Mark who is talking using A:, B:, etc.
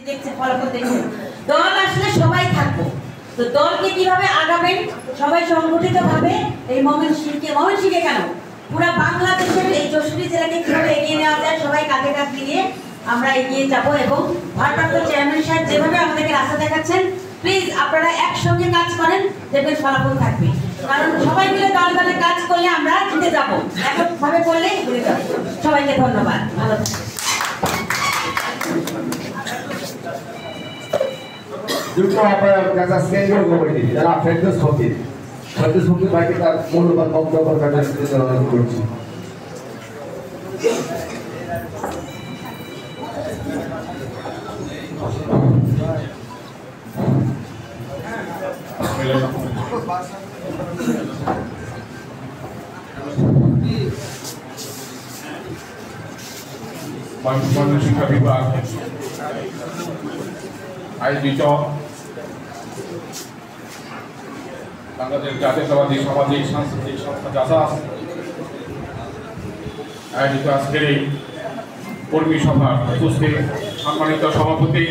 A: দেখছেন, ফলাফল দেখছেন। দল আসলে সবাই থাকবো, তো দলকে কিভাবে আগাবেন, সবাই সংগঠিতভাবে এই ময়মনসিংহে কেন পুরা বাংলাদেশের এই যশোরী জেলাকে কিভাবে এগিয়ে নেওয়া যায়, সবাই কাঁধে কাঁধ মিলিয়ে আমরা এগিয়ে যাব। এবং ভারপ্রাপ্ত চেয়ারম্যান সাহেব যেভাবে আমাদেরকে রাস্তা দেখাচ্ছেন, প্লিজ আপনারা একসঙ্গে কাজ করেন, দেখবেন ফলাফল থাকবে। কারণ সবাই মিলে দলে দলে কাজ করলে আমরা জিতে যাবো, এককভাবে করলে ঘুরে যাবো। সবাইকে ধন্যবাদ, ভালো থাকবেন।
B: দুটো আহ্বায়ক কাজা কেন্দ্রীয় কমিটি যারা ফেরদৌস ফকির ভাইকে তার মূল্যবান বক্তব্য অনুরোধ করছি।
C: শিক্ষা বিভাগ আয়োজিত বাংলাদেশ জাতীয়তাবাদী সামাজিক সাংস্কৃতিক সংস্থা জাসাস আয়োজিত আজকের এই কর্মী সভার উপস্থিত সম্মানিত সভাপতি